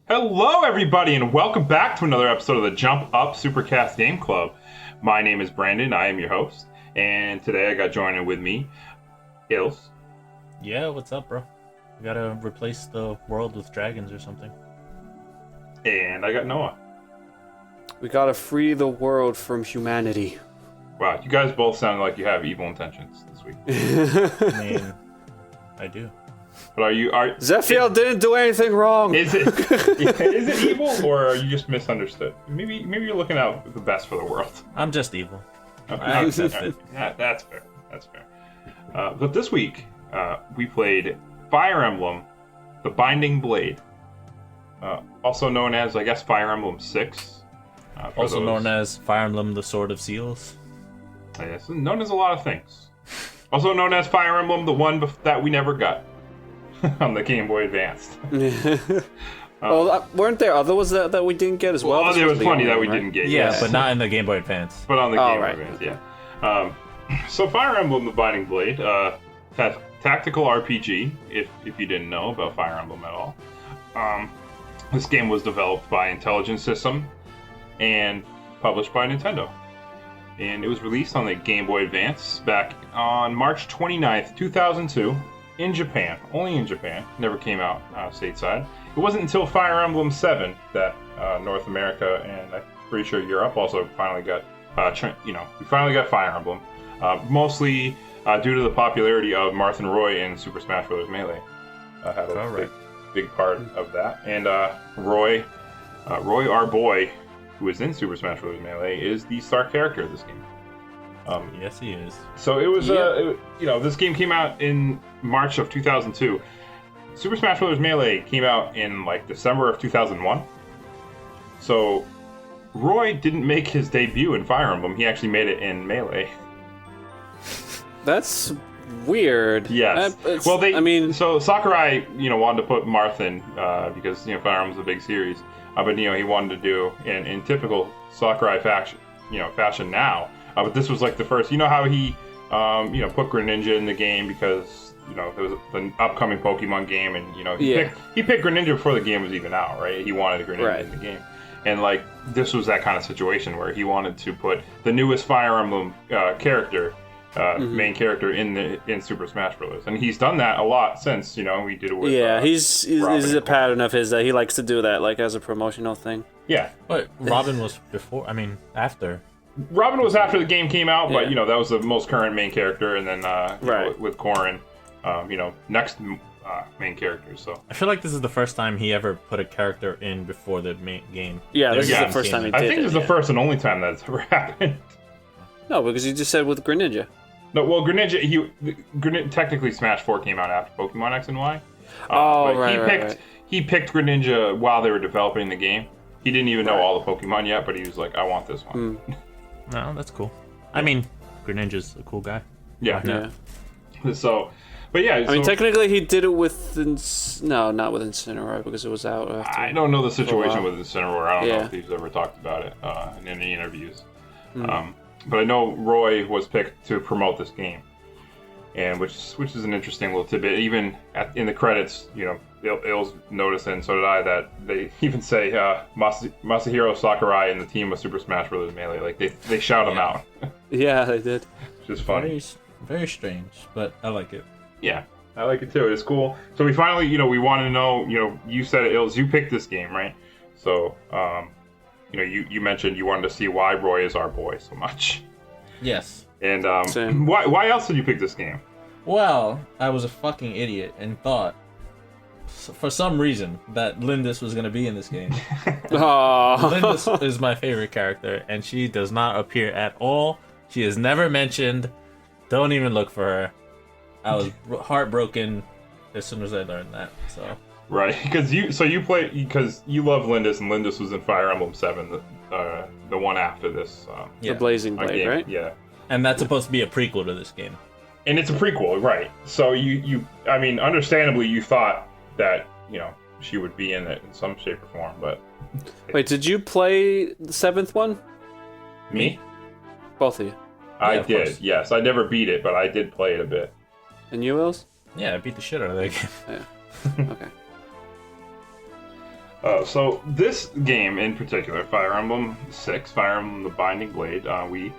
Hello, everybody, and welcome back to another episode of the Jump Up Supercast Game Club. My name is Brandon. I am your host, and today I got joining with me, Ilse. Yeah, what's up, bro? We gotta replace the world with dragons or something. And I got Noah. We gotta free the world from humanity. Wow, you guys both sound like you have evil intentions this week. I mean, I do. But Zephiel didn't do anything wrong. Is it evil, or are you just misunderstood? Maybe you're looking out the best for the world. I'm just evil. That's fair. That's fair. But this week, we played Fire Emblem, The Binding Blade. Also known as, I guess, Fire Emblem 6. Also known as Fire Emblem, The Sword of Seals. Yes, known as a lot of things. Also known as Fire Emblem, the one that we never got on the Game Boy Advance. Weren't there other ones that we didn't get as well? Well, there was plenty that we didn't get. Yeah, yes. But not in the Game Boy Advance. But on the Game Boy Advance, yeah. So Fire Emblem, The Binding Blade, tactical RPG, if you didn't know about Fire Emblem at all. This game was developed by Intelligent System and published by Nintendo. And it was released on the Game Boy Advance back on March 29th, 2002 in Japan. Only in Japan. Never came out stateside. It wasn't until Fire Emblem 7 that North America and I'm pretty sure Europe also finally got, we finally got Fire Emblem. Mostly due to the popularity of Marth and Roy in Super Smash Bros. Melee. Had a big part of that. And Roy, our boy, who is in Super Smash Bros. Melee, is the star character of this game. Yes, he is. So it was, this game came out in March of 2002. Super Smash Bros. Melee came out in December of 2001. So Roy didn't make his debut in Fire Emblem. He actually made it in Melee. That's weird. Yes. So Sakurai, wanted to put Marth in because Fire Emblem's a big series. But he wanted to do in typical Sakurai fashion now. But this was the first. You know how he, put Greninja in the game because there was the upcoming Pokemon game, and he picked Greninja before the game was even out, right? He wanted Greninja in the game, and this was that kind of situation where he wanted to put the newest Fire Emblem character. Main character in Super Smash Bros. And he's done that a lot since, we did it with he's a pattern of his that he likes to do that as a promotional thing. Yeah. But Robin was after. Robin was after the game came out, but that was the most current main character, and then with Corrin, next main characters. So I feel like this is the first time he ever put a character in before the main game. Yeah, this is the first time he did I think this is the first and only time that's ever happened. No, because you just said with Greninja. No, well, Greninja, technically Smash 4 came out after Pokemon X and Y. He picked Greninja while they were developing the game. He didn't even know all the Pokemon yet, but he was like, I want this one. No, that's cool. I mean, Greninja's a cool guy. Yeah. So, but yeah. I mean, technically he did it with... not with Incineroar, because it was out after. I don't know the situation with Incineroar. I don't know if he's ever talked about it in any interviews. But I know Roy was picked to promote this game, and which is an interesting little tidbit. Even in the credits, Il's noticed, and so did I, that they even say Masahiro Sakurai and the team of Super Smash Bros. Melee. They shout him out. Yeah, they did. Which is funny. Very, very strange, but I like it. Yeah, I like it too. It's cool. So we finally, we wanted to know. You said it, Ils, you picked this game, right? So. You mentioned you wanted to see why Roy is our boy so much. Yes. And why else did you pick this game? Well, I was a fucking idiot and thought, for some reason, that Lindis was going to be in this game. Lindis is my favorite character, and she does not appear at all. She is never mentioned. Don't even look for her. I was heartbroken as soon as I learned that. So. Right, because you love Lindis, and Lindis was in Fire Emblem 7, the one after this. The Blazing Blade, game, right? Yeah. And that's supposed to be a prequel to this game. And it's a prequel, right? So understandably, you thought that she would be in it in some shape or form, but. Wait, did you play the 7th one? Me? Both of you. I did. Yes, I never beat it, but I did play it a bit. And you, Els? Yeah, I beat the shit out of that game. Yeah. Okay. So this game in particular, Fire Emblem 6, Fire Emblem The Binding Blade, we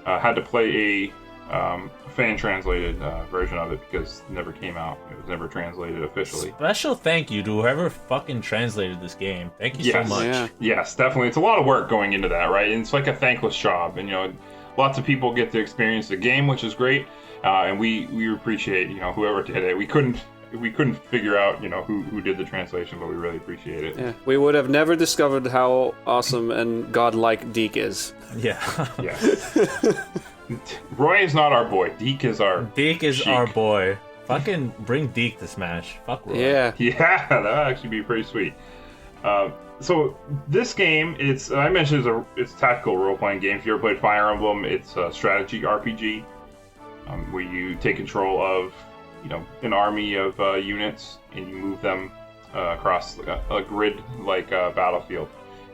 had to play a fan-translated version of it because it never came out. It was never translated officially. Special thank you to whoever fucking translated this game. Thank you so much. Yeah. Yes, definitely. It's a lot of work going into that, right? And it's like a thankless job. And, lots of people get to experience the game, which is great. And we appreciate, whoever did it. We couldn't figure out, who did the translation, but we really appreciate it. Yeah, we would have never discovered how awesome and godlike Deke is. Yeah. Yeah. Roy is not our boy. Deke is our Sheik. Our boy. Fucking bring Deke to Smash. Fuck Roy. Yeah. Yeah, that'd actually be pretty sweet. So this game, I mentioned it's a tactical role-playing game. If you ever played Fire Emblem, it's a strategy RPG where you take control of an army of units and you move them across a grid-like battlefield,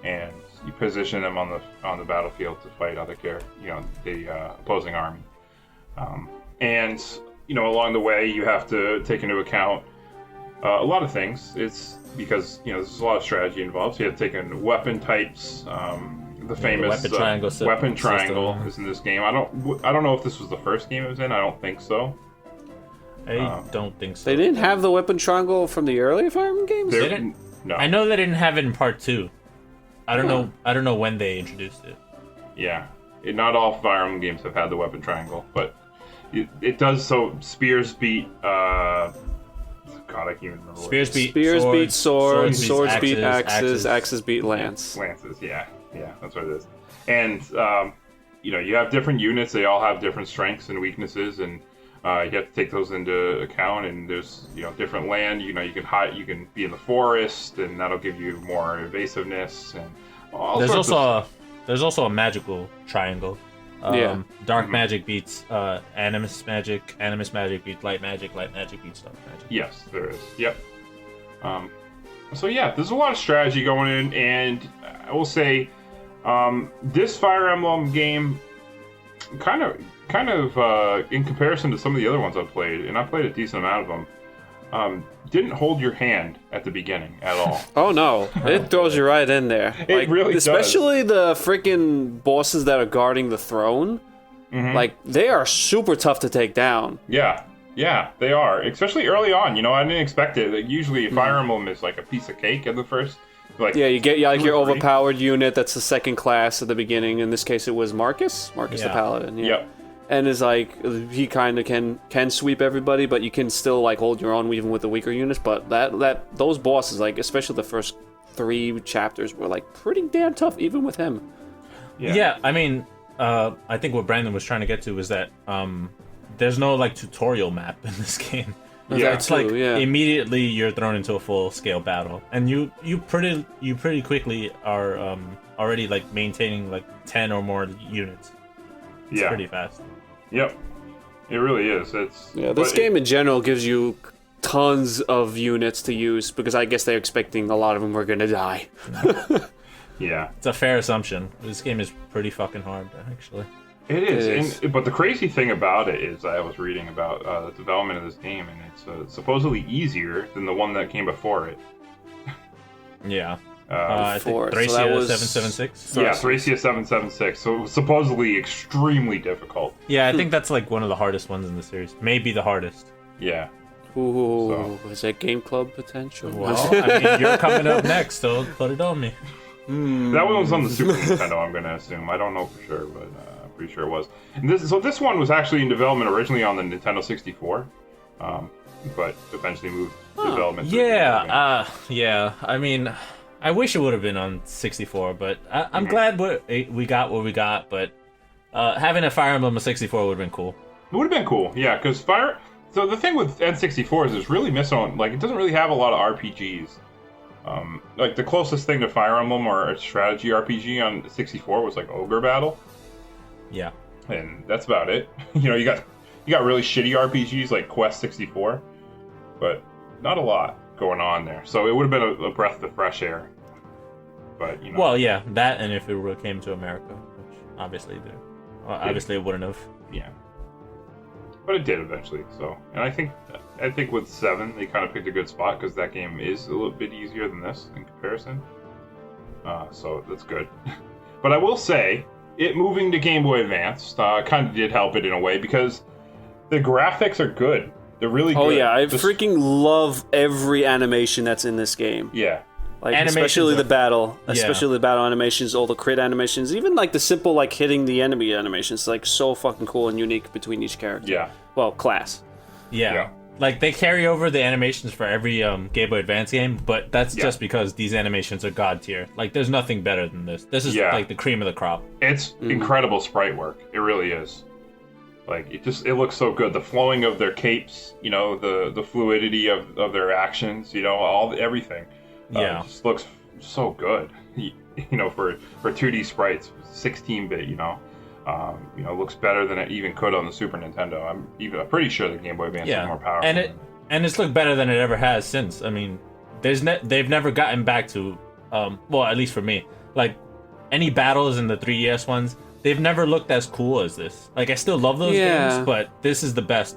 and you position them on the battlefield to fight the opposing army. And along the way, you have to take into account a lot of things. It's because there's a lot of strategy involved. So you have to take in weapon types. The famous weapon triangle is in this game. I don't know if this was the first game it was in. I don't think so. I don't think so. They didn't have the weapon triangle from the earlier Fire Emblem games? They didn't? No. I know they didn't have it in part 2. I don't know when they introduced it. Yeah. Not all Fire Emblem games have had the weapon triangle, but it does. So spears beat God, I can't even remember. Spears beat swords beat axes beat lance. Lances, yeah, that's what it is. And you have different units. They all have different strengths and weaknesses, and you have to take those into account. And there's different land. You can hide. You can be in the forest, and that'll give you more evasiveness. And there's also a magical triangle. Dark magic beats animus magic beats light magic beats dark magic. Yes, there is. Yep. So yeah, there's a lot of strategy going in, and I will say this Fire Emblem game kind of in comparison to some of the other ones I've played, and I played a decent amount of them, didn't hold your hand at the beginning at all. Oh no, it throws you right in there. It really does. Especially the freaking bosses that are guarding the throne. Mm-hmm. Like, they are super tough to take down. Yeah, they are. Especially early on. I didn't expect it. Like, usually Fire Emblem is like a piece of cake at the first. You get your overpowered unit that's the second class at the beginning. In this case, it was Marcus the Paladin. Yeah. Yep. And is he kind of can sweep everybody, but you can still hold your own even with the weaker units. But those bosses, especially the first 3 chapters, were pretty damn tough even with him. Yeah, I mean, I think what Brandon was trying to get to is that there's no tutorial map in this game. Yeah, it's immediately you're thrown into a full scale battle, and you pretty quickly are already maintaining 10 or more units. It's pretty fast. Yep, it really is. This game in general gives you tons of units to use because I guess they're expecting a lot of them were gonna die. Yeah, it's a fair assumption. This game is pretty fucking hard, actually. It is. But the crazy thing about it is, I was reading about the development of this game, and it's supposedly easier than the one that came before it. Yeah. I think Thracia 776? Yeah, Thracia 776. So it was supposedly extremely difficult. Yeah, I think that's one of the hardest ones in the series. Maybe the hardest. Yeah. Ooh, is that Game Club potential? Well, I mean, you're coming up next, so put it on me. That one was on the Super Nintendo, I'm going to assume. I don't know for sure, but I'm pretty sure it was. And this one was actually in development originally on the Nintendo 64, but eventually moved development. Yeah. I mean, I wish it would have been on 64, but I'm glad we got what we got. But having a Fire Emblem on 64 would have been cool. It would have been cool, yeah. Because So the thing with N64 is it's really missing on it doesn't really have a lot of RPGs. The closest thing to Fire Emblem or a strategy RPG on 64 was Ogre Battle. Yeah. And that's about it. You got really shitty RPGs like Quest 64, but not a lot going on there. So it would have been a breath of fresh air. But Well, yeah, that, and if it came to America, which obviously it wouldn't have. Yeah. but it did eventually. So, and I think with 7 they kind of picked a good spot because that game is a little bit easier than this in comparison. So that's good. But I will say, it moving to Game Boy Advance kind of did help it in a way because the graphics are good. They're really good. Oh yeah, I freaking love every animation that's in this game. Yeah. Like especially the battle animations, all the crit animations, even like the simple like hitting the enemy animations, like so fucking cool and unique between each character. Yeah. Well, class. Yeah. Like they carry over the animations for every Game Boy Advance game, but that's just because these animations are god tier. Like there's nothing better than this. This is like the cream of the crop. It's incredible sprite work. It really is. Like it looks so good. The flowing of their capes, you know, the fluidity of their actions, you know, everything. It just looks so good. You know, for 2D sprites, 16-bit, you know, looks better than it even could on the Super Nintendo. I'm pretty sure the Game Boy Advance is more powerful. And it's looked better than it ever has since. I mean, they've never gotten back to, well, at least for me, like any battles in the 3DS ones. They've never looked as cool as this. Like I still love those games, but this is the best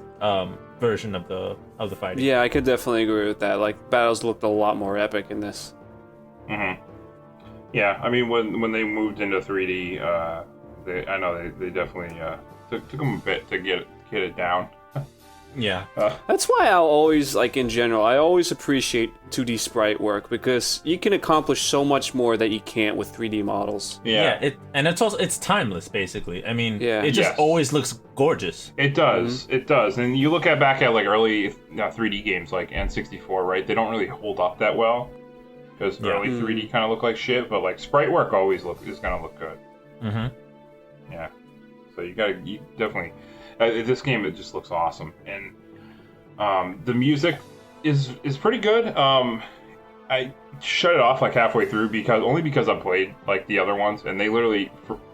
version of the fighting. Yeah, I could definitely agree with that. Like battles looked a lot more epic in this. Mm-hmm. Yeah, I mean when they moved into 3D, they definitely took them a bit to get it down. Yeah. That's why I'll always, like in general, I always appreciate 2D sprite work because you can accomplish so much more that you can't with 3D models. Yeah. It's timeless basically. I mean, it just Yes. always looks gorgeous. It does. It does. And you look back at like early 3D games like N64, right? They don't really hold up that well because early 3D kind of look like shit, but like sprite work always is gonna look good. Mm-hmm. Yeah. So you definitely. This game, it just looks awesome, and the music is pretty good. I shut it off like halfway through because I played like the other ones, and they literally,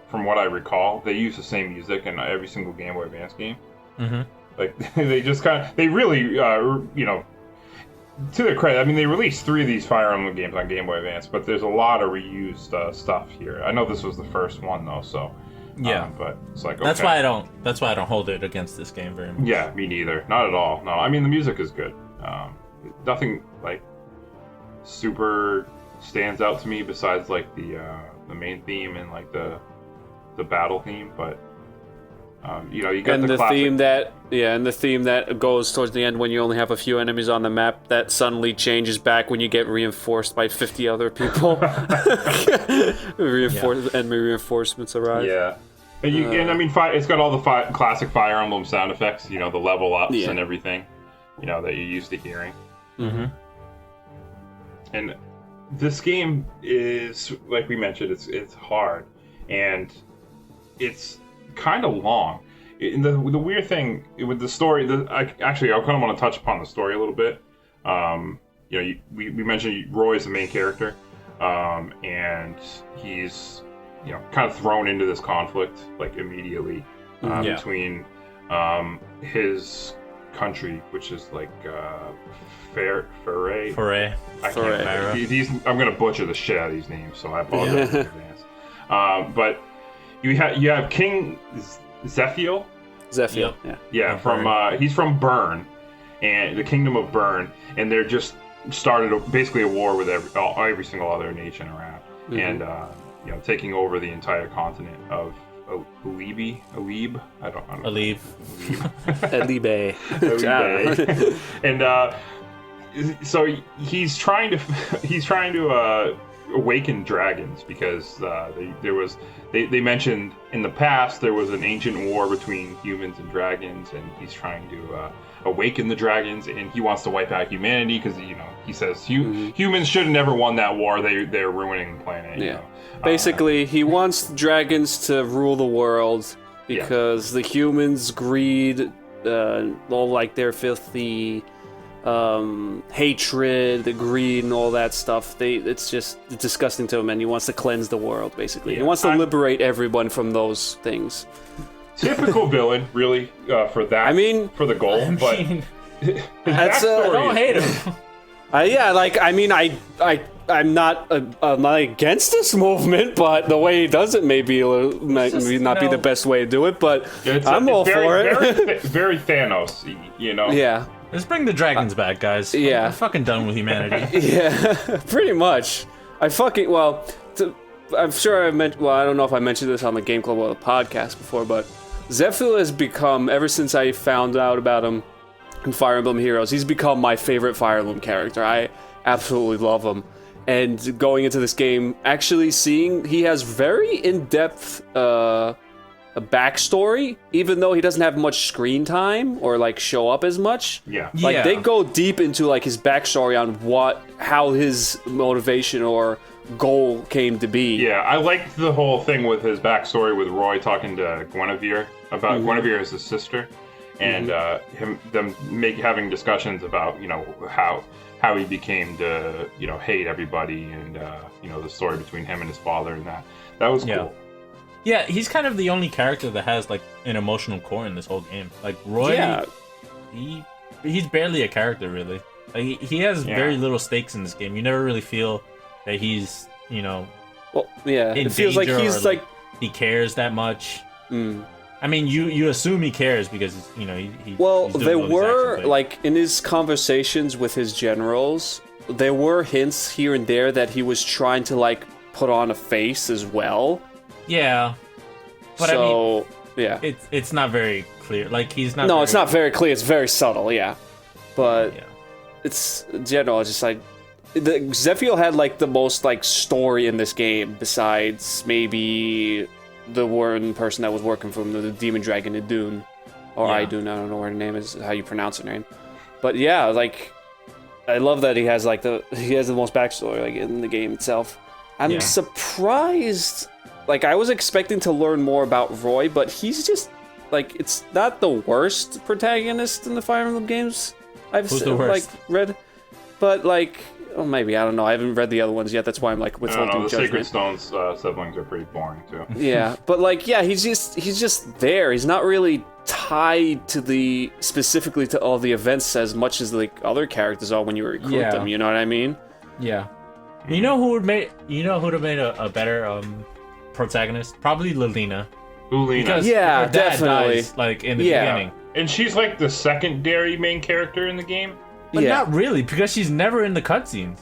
from what I recall, they use the same music in every single Game Boy Advance game. Mm-hmm. Like they really, you know, to their credit, I mean, they released 3 of these Fire Emblem games on Game Boy Advance, but there's a lot of reused stuff here. I know this was the first one though, so. Yeah, but it's like that's why I don't hold it against this game very much. Yeah, me neither. Not at all. No, I mean the music is good. Nothing like super stands out to me besides like the main theme and like the battle theme, but you know, you got the classic... the theme that goes towards the end when you only have a few enemies on the map that suddenly changes back when you get reinforced by 50 other people. Enemy reinforcements arrive. Yeah. And I mean, it's got all the classic Fire Emblem sound effects, you know, the level ups and everything, you know, that you're used to hearing. Mm-hmm. And this game is, like we mentioned, it's hard, and it's kind of long. The weird thing with the story, I kind of want to touch upon the story a little bit. You know, we mentioned Roy is the main character, and he's, you know, kind of thrown into this conflict like immediately between his country, which is like Foray. I'm gonna butcher the shit out of these names, so I apologize in advance. But you have King Zephiel. Yeah, he's from Bern, and the Kingdom of Bern, and they're just started basically a war with every single other nation around, and you know, taking over the entire continent of Alib. I don't know. Alib. Alibe. And so he's trying to awaken dragons because they mentioned in the past there was an ancient war between humans and dragons, and he's trying to awaken the dragons, and he wants to wipe out humanity because, you know, he says humans should have never won that war. They're ruining the planet. You know? Basically, he wants dragons to rule the world because the humans' greed, all like their filthy hatred, the greed, and all that stuff. It's just disgusting to him, and he wants to cleanse the world. Basically, he wants to liberate everyone from those things. Typical villain, really, for that. I mean, for the goal, but that's I don't hate him. I I'm not against this movement, but the way he does it might not be the best way to do it. But I'm all for it. Very Thanos, you know. Yeah. Let's bring the dragons back, guys. Yeah. I'm fucking done with humanity. Yeah, pretty much. I'm sure I mentioned. Well, I don't know if I mentioned this on the Game Club or the podcast before, but Zephyr has become, ever since I found out about him in Fire Emblem Heroes, he's become my favorite Fire Emblem character. I absolutely love him. And going into this game, actually seeing he has very in-depth a backstory, even though he doesn't have much screen time or like show up as much. Yeah. Like they go deep into like his backstory on how his motivation or goal came to be. Yeah, I liked the whole thing with his backstory with Roy talking to Guinevere about Guinevere as his sister, and having discussions about how he became to hate everybody, and the story between him and his father, and that was cool. Yeah, he's kind of the only character that has like an emotional core in this whole game. Like Roy, he's barely a character really. Like, he has very little stakes in this game. You never really feel that he's it feels like he's like he cares that much. I mean, you assume he cares because he there were like in his conversations with his generals, there were hints here and there that he was trying to like put on a face as well. Yeah, but so, it's not very clear. Like he's not. No, it's not very clear. It's very subtle. Yeah, but it's in general. It's just like Zephyr had like the most like story in this game, besides maybe the one person that was working from the Demon Dragon Idun, or Idun. I don't know what her name is, how you pronounce her name, but yeah, like I love that he has the most backstory like in the game itself. I'm surprised. Like, I was expecting to learn more about Roy, but he's just, like, it's not the worst protagonist in the Fire Emblem games I've read. But, like, maybe, I don't know. I haven't read the other ones yet. That's why I'm, like, withholding judgment. The Sacred Stone's siblings are pretty boring, too. Yeah, but, like, he's just there. He's not really tied to specifically to all the events as much as, like, other characters are when you recruit them. You know what I mean? Yeah. You know who would have made a better, protagonist? Probably Lilina. Because her dad definitely dies, like in the beginning, and she's like the secondary main character in the game, but not really because she's never in the cutscenes.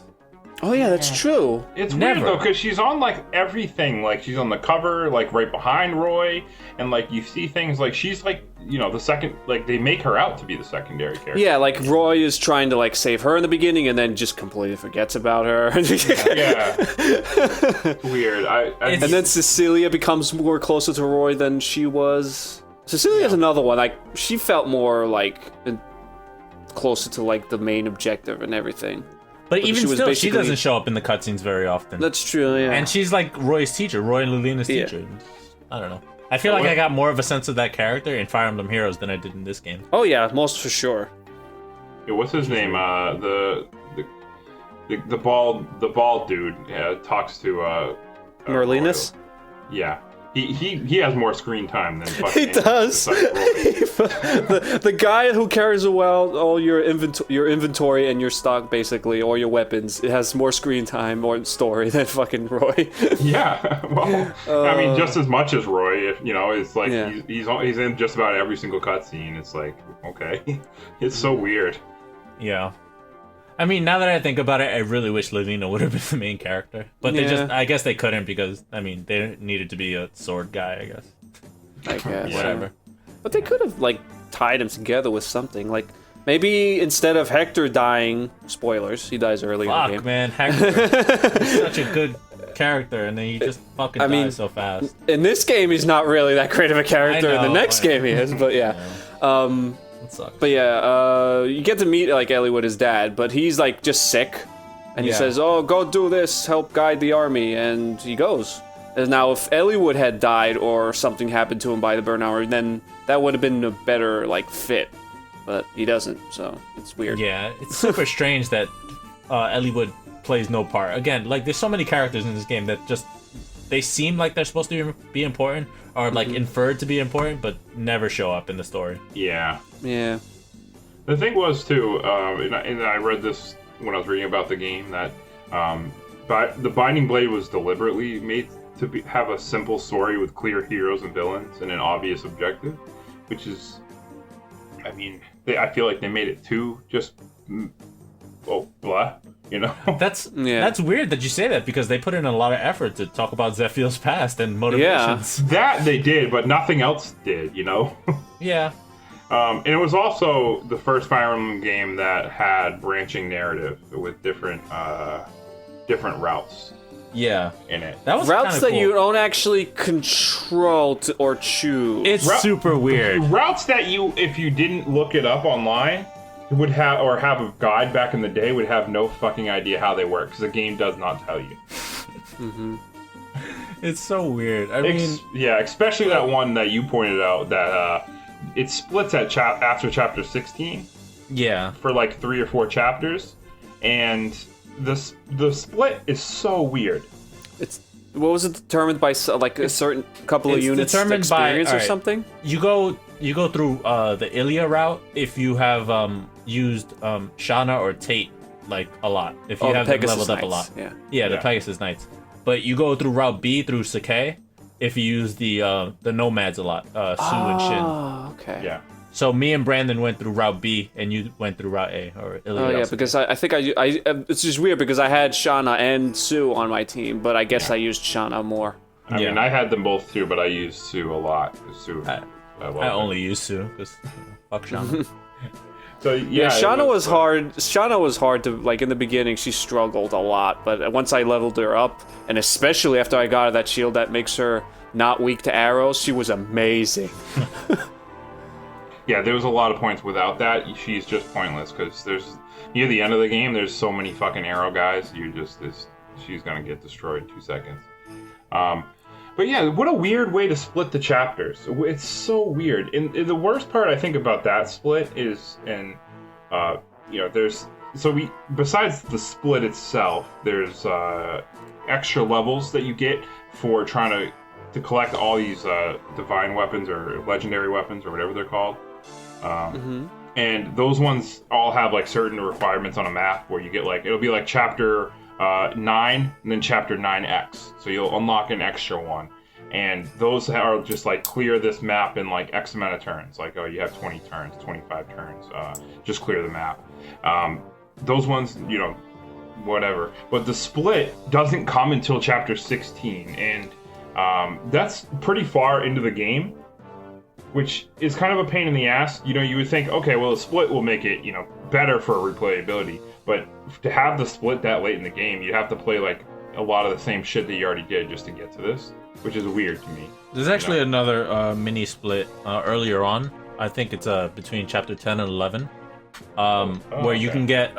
Oh yeah, that's true. It's weird though because she's on like everything. Like she's on the cover, like right behind Roy, and like you see things like she's like the second. Like they make her out to be the secondary character. Yeah, like Roy is trying to like save her in the beginning, and then just completely forgets about her. Weird. And then Cecilia becomes more closer to Roy than she was. Cecilia's another one. Like she felt more like closer to like the main objective and everything. But even still, she doesn't show up in the cutscenes very often. That's true, yeah. And she's like Roy's teacher, Roy and Lilina's teacher. I don't know. I feel like I got more of a sense of that character in Fire Emblem Heroes than I did in this game. Oh yeah, most for sure. Yeah, what's his name? The bald dude talks to Merlinus? Yeah. He has more screen time than fucking he does. the guy who carries all your inventory and your stock basically, or your weapons, it has more screen time or story than fucking Roy. Yeah, well, I mean, just as much as Roy. If it's like he's in just about every single cutscene. It's like okay, it's so weird. Yeah. I mean, now that I think about it, I really wish Lilina would have been the main character. But I guess they couldn't because, I mean, they needed to be a sword guy, I guess. I guess. Whatever. But they could have, like, tied him together with something. Like, maybe instead of Hector dying, spoilers, he dies early in the game. Man, Hector. He's such a good character, and then he just fucking dies so fast. In this game, he's not really that great of a character. In the next game, he is, but yeah. But yeah, you get to meet like Eliwood, his dad, but he's like just sick, and he says, "Oh, go do this, help guide the army," and he goes. And now, if Eliwood had died or something happened to him by the burnout, then that would have been a better like fit, but he doesn't, so it's weird. Yeah, it's super strange that Eliwood plays no part. Again, like there's so many characters in this game that just they seem like they're supposed to be important or like inferred to be important, but never show up in the story. Yeah. Yeah. The thing was too, and I read this when I was reading about the game that the Binding Blade was deliberately made to have a simple story with clear heroes and villains and an obvious objective, which is, I mean, I feel like they made it too just, blah, you know? That's weird that you say that, because they put in a lot of effort to talk about Zephyr's past and motivations. That they did, but nothing else did, you know? Yeah. And it was also the first Fire Emblem game that had branching narrative with different routes. Yeah, in it. That was routes that cool. you don't actually control or choose. It's super weird. Routes that you, if you didn't look it up online, would have, or have a guide back in the day, would have no fucking idea how they work, because the game does not tell you. Mm-hmm. It's so weird. I mean, yeah, especially that one that you pointed out that it splits at after chapter 16. Yeah, for like 3 or 4 chapters, and the split is so weird. What was it determined by? Like a certain couple of units determined experience by, or something? You go through the Ilya route if you have used Shana or Tate like a lot. If you have them leveled up a lot. Yeah, the Pegasus Knights. But you go through Route B through Sakai if you use the Nomads a lot, Su and Shin. Oh, okay. Yeah. So me and Brandon went through Route B, and you went through Route A, or Ilya. Oh yeah, because I think it's just weird because I had Shauna and Sue on my team, but I guess I used Shauna more. I mean, I had them both too, but I used Sue a lot. Sue, I only used Sue because fuck Shauna. So yeah, Shauna was hard. Shauna was hard to, like, in the beginning. She struggled a lot, but once I leveled her up, and especially after I got her that shield that makes her not weak to arrows, she was amazing. Yeah, there was a lot of points without that. She's just pointless because there's near the end of the game. There's so many fucking arrow guys. She's gonna get destroyed in 2 seconds. But yeah, what a weird way to split the chapters. It's so weird. And the worst part I think about that split is, besides the split itself, there's extra levels that you get for trying to collect all these divine weapons or legendary weapons or whatever they're called. And those ones all have like certain requirements on a map where you get like, it'll be like chapter 9 and then chapter 9X. So you'll unlock an extra one. And those are just like clear this map in like X amount of turns. Like, oh, you have 20 turns, 25 turns. Just clear the map. Those ones, whatever. But the split doesn't come until chapter 16. And that's pretty far into the game, which is kind of a pain in the ass. You would think, okay, well, the split will make it, better for replayability. But to have the split that late in the game, you have to play like a lot of the same shit that you already did just to get to this, which is weird to me. There's actually another mini split earlier on. I think it's between chapter 10 and 11, where you can get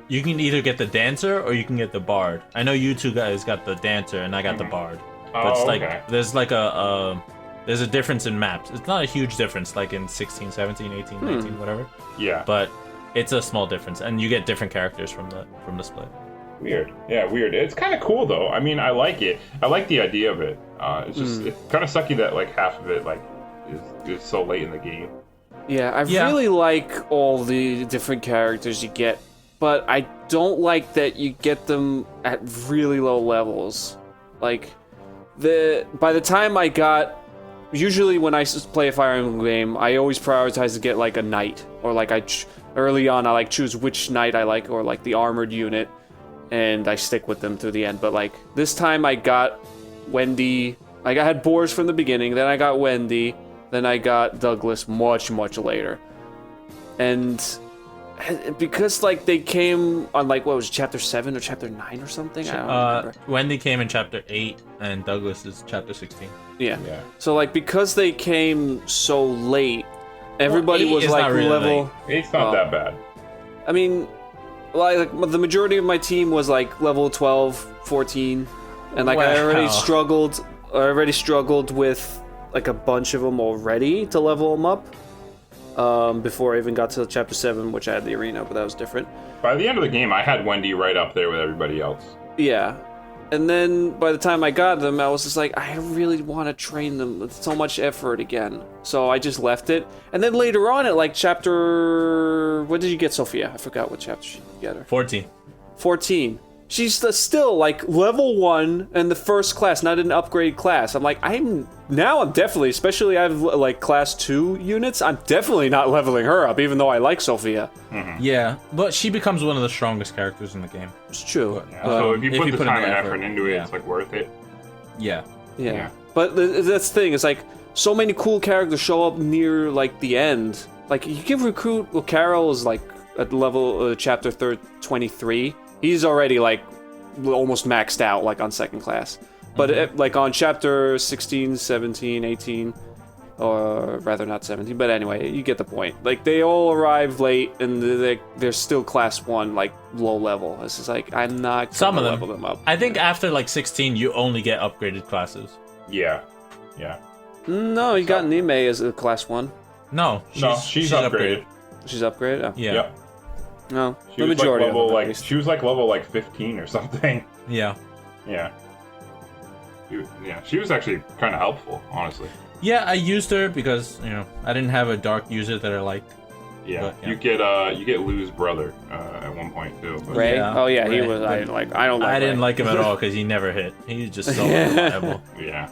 you can either get the dancer or you can get the bard. I know you two guys got the dancer and I got the bard. But it's like there's like there's a difference in maps. It's not a huge difference like in 16, 17, 18, 19, whatever. Yeah. But it's a small difference, and you get different characters from the split. Weird. Yeah, weird. It's kind of cool though. I mean, I like it. I like the idea of it. It's just it's kind of sucky that like half of it like is so late in the game. Yeah, I really like all the different characters you get, but I don't like that you get them at really low levels. Like by the time I got, usually when I play a Fire Emblem game, I always prioritize to get like a knight, or like early on I like choose which knight I like, or like the armored unit, and I stick with them through the end. But like this time I got Wendy. Like I had Boris from the beginning, then I got Wendy, then I got Douglas much later, and because like they came on like what was it, chapter 7 or chapter 9 or something. I don't remember. Wendy came in chapter 8 and Douglas is chapter 16. Yeah. So like because they came so late, everybody was like really level. It's not that bad. I mean, like the majority of my team was like level 12, 14, and like I already struggled with like a bunch of them already to level them up. Before I even got to chapter 7, which I had the arena, but that was different. By the end of the game, I had Wendy right up there with everybody else. Yeah. And then by the time I got them, I was just like, I really want to train them with so much effort again. So I just left it. And then later on at like chapter... What did you get, Sophia? I forgot what chapter she got her. 14. 14. she's still like level 1 in the first class, not an upgrade class. I'm like, I'm definitely, especially I have like class 2 units, I'm definitely not leveling her up, even though I like Sophia. Mm-hmm. Yeah, but she becomes one of the strongest characters in the game. It's true. Yeah. So if you put the time and effort into it, it's like worth it. Yeah. But that's the thing, it's like so many cool characters show up near like the end. Like you can recruit. Well, Carol is like at level chapter 23. He's already like almost maxed out like on second class. But like on chapter 16, 17, 18, or rather not 17, but anyway, you get the point. Like they all arrive late and they're still class 1, like low level. It's just like I'm not some of them level them up. I think after like 16, you only get upgraded classes. Yeah. No, you got Nime as a class 1. No, she's upgraded. She's upgraded. Oh. Yeah. Yep. No, She the was majority like level of them, at least. she was like level like 15 or something. Yeah. Yeah. She was actually kind of helpful, honestly. Yeah, I used her because I didn't have a dark user that I liked. Yeah. But, You get Lou's brother at one point too. But Ray? Yeah, Oh yeah, he Ray. was. I don't like. I didn't Ray. like him at all because he never hit. He was just so reliable. Yeah.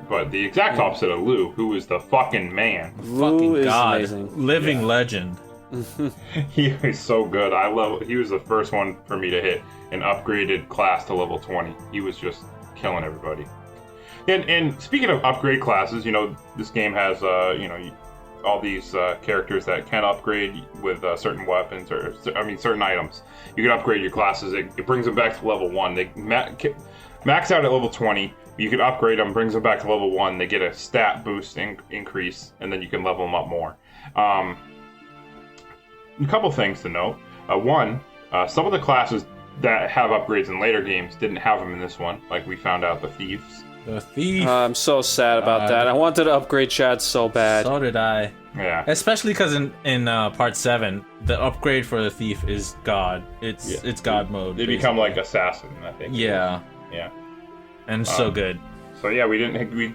But the exact opposite of Lou, who is the fucking man. Lou Fucking is god, amazing. living legend. He is so good. He was the first one for me to hit an upgraded class to level 20. He was just killing everybody. And speaking of upgrade classes, this game has all these characters that can upgrade with certain weapons or certain items. You can upgrade your classes. It brings them back to level 1. They max out at level 20. You can upgrade them, brings them back to level 1. They get a stat boost increase, and then you can level them up more. A couple things to note. One, some of the classes that have upgrades in later games didn't have them in this one. Like we found out the thieves. The thief. I'm so sad about that. I wanted to upgrade Chad so bad. So did I. Yeah. Especially because in part 7, the upgrade for the thief is God. It's God mode. They become like assassin, I think. Yeah. Yeah. And so good. So yeah,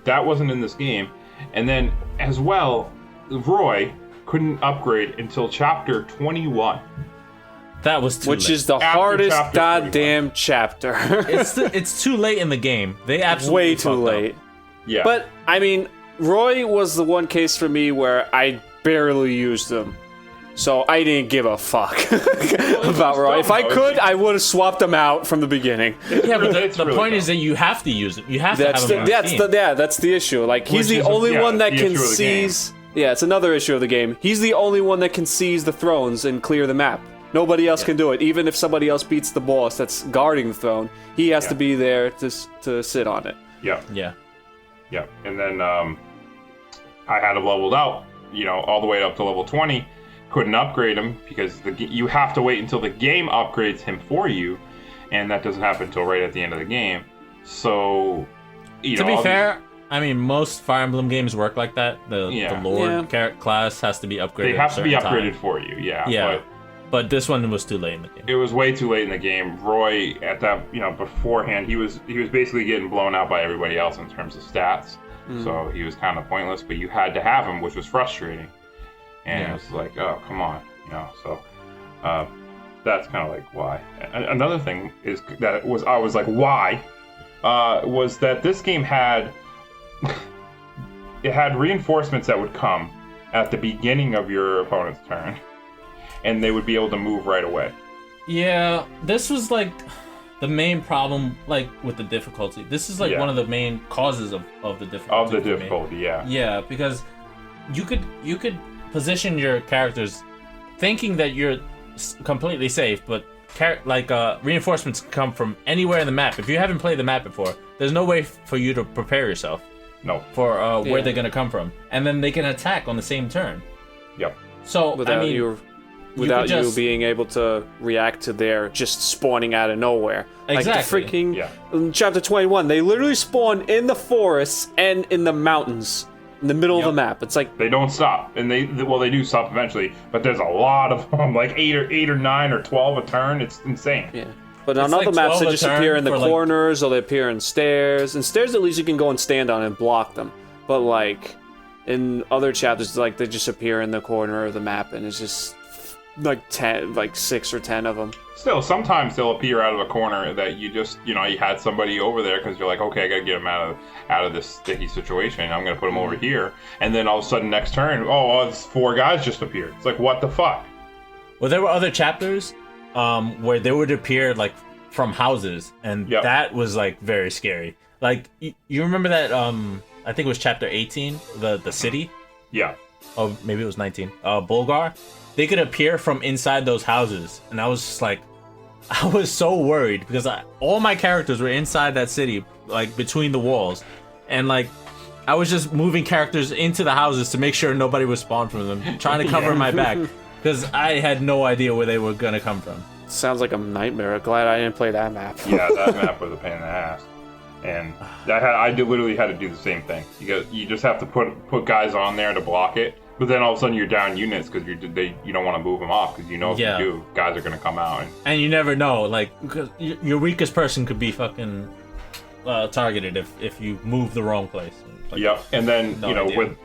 that wasn't in this game. And then as well, Roy couldn't upgrade until chapter 21. That was too Which late. is the After hardest chapter goddamn chapter. It's too late in the game. They absolutely Way too fucked up. late. Yeah. But I mean, Roy was the one case for me where I barely used them. So I didn't give a fuck about Roy. If I could, I would have swapped them out from the beginning. Yeah, but It's the really point dumb. is that you have to use it. You have to That's have them on your team. that's the issue. Like he's Which the is only one that the can issue of the game. seize. Yeah, it's another issue of the game. He's the only one that can seize the thrones and clear the map. Nobody else can do it. Even if somebody else beats the boss that's guarding the throne, he has to be there to sit on it. Yeah. Yeah. Yeah. And then I had him leveled out, all the way up to level 20. Couldn't upgrade him because you have to wait until the game upgrades him for you, and that doesn't happen until right at the end of the game. So, To be fair, I mean, most Fire Emblem games work like that. The Lord class has to be upgraded. they have to be at a certain upgraded time. for you. Yeah. Yeah. But this one was too late in the game. It was way too late in the game. Roy, at that, beforehand, he was basically getting blown out by everybody else in terms of stats. So he was kind of pointless. But you had to have him, which was frustrating. And it was like, oh, come on, So that's kind of like why. Another thing is that I was like, why? Was that this game had it had reinforcements that would come at the beginning of your opponent's turn. And they would be able to move right away. Yeah, this was like the main problem, like with the difficulty. This is like one of the main causes of the difficulty. Of the difficulty, yeah. Yeah, because you could position your characters thinking that you're completely safe, but reinforcements come from anywhere in the map. If you haven't played the map before, there's no way for you to prepare yourself. No. For where they're gonna come from, and then they can attack on the same turn. Yep. So Without you being able to react to their just spawning out of nowhere. Exactly. Like the freaking in chapter 21, they literally spawn in the forests and in the mountains in the middle of the map. It's like they don't stop, and they do stop eventually, but there's a lot of them, like 8 or 9 or 12 a turn. It's insane. Yeah. But on other maps, they just appear in the corners or they appear in stairs. And stairs, at least you can go and stand on and block them. But like in other chapters, like they just appear in the corner of the map, and it's just like 10, like 6 or 10 of them. Still, sometimes they'll appear out of a corner that you just, you had somebody over there because you're like, okay, I gotta get him out of this sticky situation. I'm gonna put him over here, and then all of a sudden, next turn, it's 4 guys just appeared. It's like, what the fuck? Well, there were other chapters where they would appear like from houses, and that was like very scary. Like you remember that? I think it was chapter 18, the city. Yeah. Oh, maybe it was 19. Bulgar. They could appear from inside those houses, and I was just like, I was so worried because all my characters were inside that city, like between the walls, and like I was just moving characters into the houses to make sure nobody would spawn from them, trying to cover my back because I had no idea where they were gonna come from. Sounds like a nightmare. Glad I didn't play that map. Yeah, that map was a pain in the ass, and I literally had to do the same thing. You just have to put guys on there to block it. But then all of a sudden you're down units because you don't want to move them off because if you do, guys are going to come out. And you never know, like, because your weakest person could be fucking targeted if you move the wrong place. Like, yeah, and then,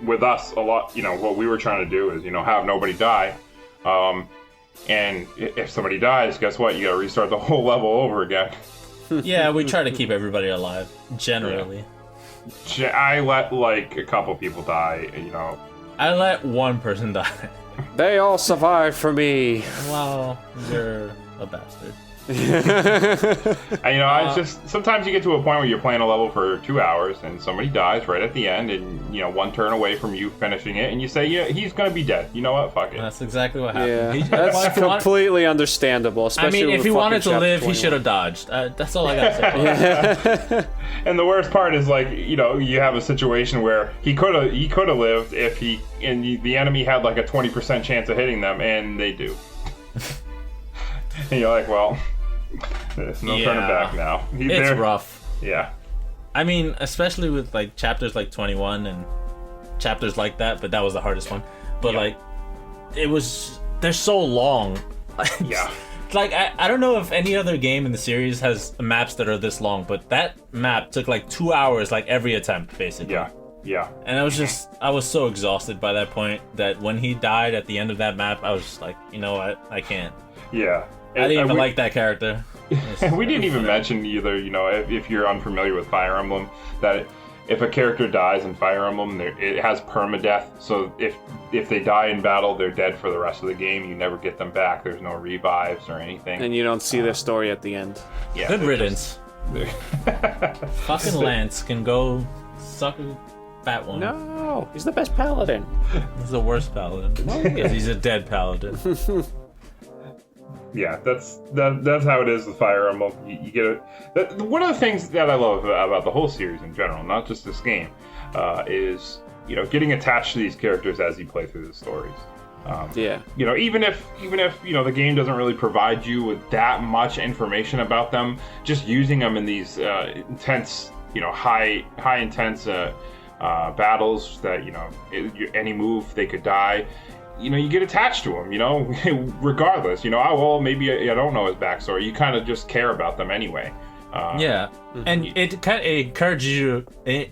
with us, a lot, what we were trying to do is, have nobody die. And if somebody dies, guess what? You got to restart the whole level over again. Yeah, we try to keep everybody alive, generally. Yeah. I let, like, a couple people die, I let one person die. They all survived for me. Well, you're a bastard. I just sometimes you get to a point where you're playing a level for 2 hours and somebody dies right at the end, and one turn away from you finishing it, and you say, yeah, he's gonna be dead. You know what? Fuck it. That's exactly what happened. Yeah, that's completely understandable. Especially if he wanted to live, he should have dodged. That's all I gotta say. And the worst part is, like, you have a situation where he could have lived if the enemy had like a 20% chance of hitting them, and they do. And you're like, well, there's no turning back now. It's rough. Yeah. I mean, especially with like chapters like 21 and chapters like that, but that was the hardest one. But like, they're so long. Yeah. Like, I don't know if any other game in the series has maps that are this long, but that map took like 2 hours, like every attempt, basically. Yeah. Yeah. And I was so exhausted by that point that when he died at the end of that map, I was just like, you know what, I can't. Yeah. I didn't even like that character. And we didn't even mention either, if you're unfamiliar with Fire Emblem, that if a character dies in Fire Emblem, it has permadeath. So if they die in battle, they're dead for the rest of the game. You never get them back. There's no revives or anything. And you don't see their story at the end. Yeah. Good riddance. Fucking Lance can go suck a fat one. No, he's the best paladin. He's the worst paladin. Because he's a dead paladin. Yeah, that's how it is with Fire Emblem. You get it. One of the things that I love about the whole series in general, not just this game, is getting attached to these characters as you play through the stories. Even if the game doesn't really provide you with that much information about them, just using them in these intense, high intense battles that any move they could die. You get attached to them, regardless. Maybe I don't know his backstory. You kind of just care about them anyway. And it kind of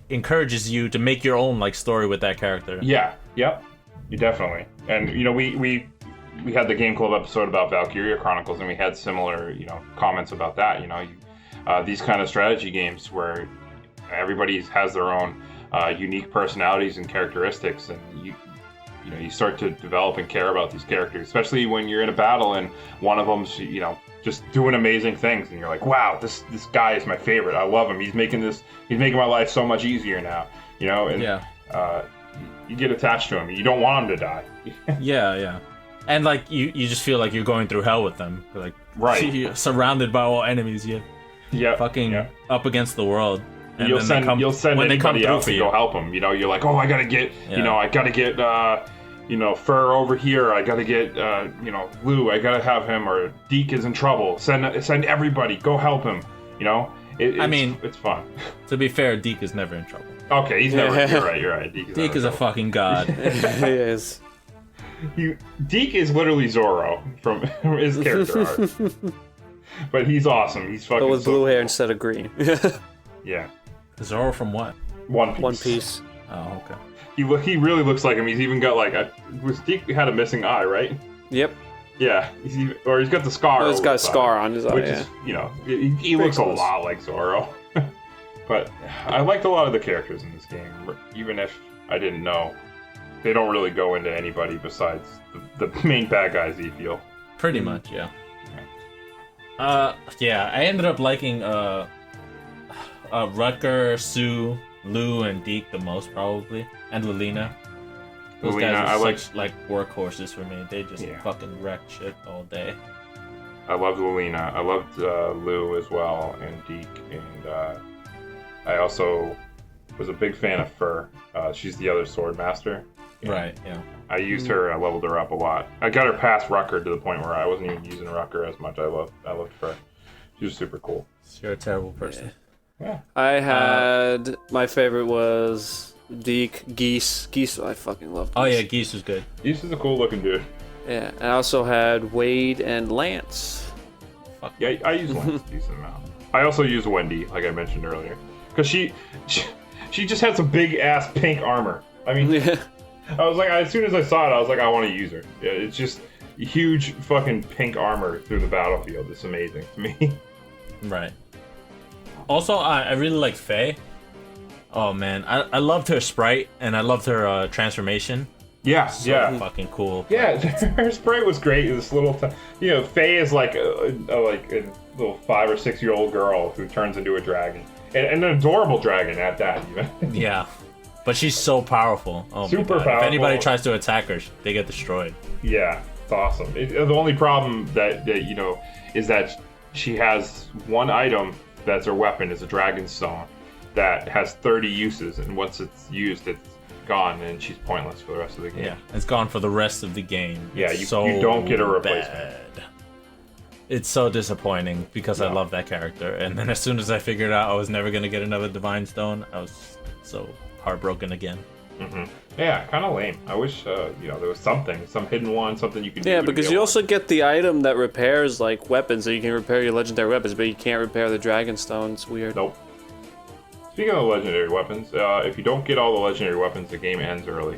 encourages you to make your own story with that character. Yeah, yep, you definitely. And we had the Game Club episode about Valkyria Chronicles, and we had similar comments about that. These kind of strategy games where everybody has their own unique personalities and characteristics, and you start to develop and care about these characters, especially when you're in a battle and one of them's, just doing amazing things, and you're like, wow, this guy is my favorite. I love him. He's making my life so much easier now, you get attached to him. You don't want him to die. Yeah. And you just feel like you're going through hell with them. Right. You're surrounded by all enemies. You're up against the world. And you'll send anybody else to go help them. You're like, oh, I gotta get, Fur over here. I gotta get, Lou. I gotta have him. Or Deke is in trouble. Send everybody. Go help him. It's fun. To be fair, Deke is never in trouble. Okay, he's never. You're right. Deke is a fucking god. He is. Deke is literally Zorro from his character art. But he's awesome. He's fucking. But with blue hair instead of green. Yeah. Zorro from what? One Piece. Oh, okay. He really looks like him. He's even got Deke had a missing eye, right? Yep. Yeah, he's got the scar. Oh, he's got a scar on his eye, which is, he looks a lot like Zoro. But I liked a lot of the characters in this game, even if I didn't know. They don't really go into anybody besides the main bad guys, you feel. Pretty much, yeah. Yeah, I ended up liking Rutger, Sue, Lou, and Deke the most, probably. And Lilina. Those guys are such workhorses for me. They just fucking wreck shit all day. I loved Lilina. I loved Lou as well, and Deke, and I also was a big fan of Fur. She's the other sword master. Right, yeah. I used her. I leveled her up a lot. I got her past Rucker to the point where I wasn't even using Rucker as much. I loved Fur. She was super cool. You're a terrible person. Yeah. I had my favorite was Deke, Geese. Geese, I fucking love. Geese. Oh yeah, Geese was good. Geese is a cool looking dude. Yeah, and I also had Wade and Lance. Fuck. Yeah, I use Lance a decent amount. I also use Wendy, like I mentioned earlier, because she just had some big ass pink armor. I mean, I was like, as soon as I saw it, I was like, I want to use her. Yeah, it's just huge fucking pink armor through the battlefield. It's amazing to me. Right. Also, I really like Faye. Oh man, I loved her sprite and I loved her transformation. Yeah, so fucking cool. Yeah, her sprite was great. This little, Faye is like a little 5 or 6 year old girl who turns into a dragon, and an adorable dragon at that. Even. Yeah, but she's so powerful. Oh, super powerful. If anybody tries to attack her, they get destroyed. Yeah, it's awesome. The only problem that is that she has one item that's her weapon is a dragon stone that has 30 uses, and once it's used, it's gone, and she's pointless for the rest of the game. Yeah, it's gone for the rest of the game. Yeah, you don't get a replacement. Bad. It's so disappointing because I love that character, and then as soon as I figured out I was never gonna get another Divine Stone, I was so heartbroken again. Mm-hmm. Yeah, kind of lame. I wish there was some hidden one, something you could do. Yeah, because you also get the item that repairs like weapons, so you can repair your legendary weapons, but you can't repair the Dragon Stone. It's weird. Nope. Speaking of legendary weapons, if you don't get all the legendary weapons, the game ends early.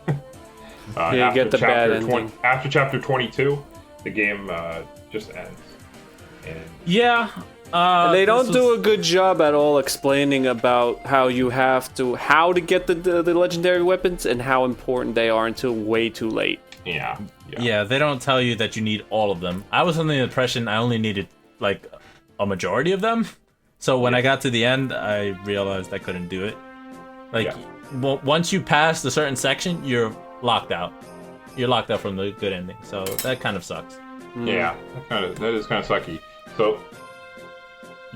You get the bad ending. After chapter 22, the game just ends. And and they don't do a good job at all explaining about how to get the legendary weapons and how important they are until way too late. Yeah, they don't tell you that you need all of them. I was under the impression I only needed like a majority of them. So when I got to the end, I realized I couldn't do it. Once you pass a certain section, you're locked out. You're locked out from the good ending. So that kind of sucks. Yeah, that is kind of sucky. So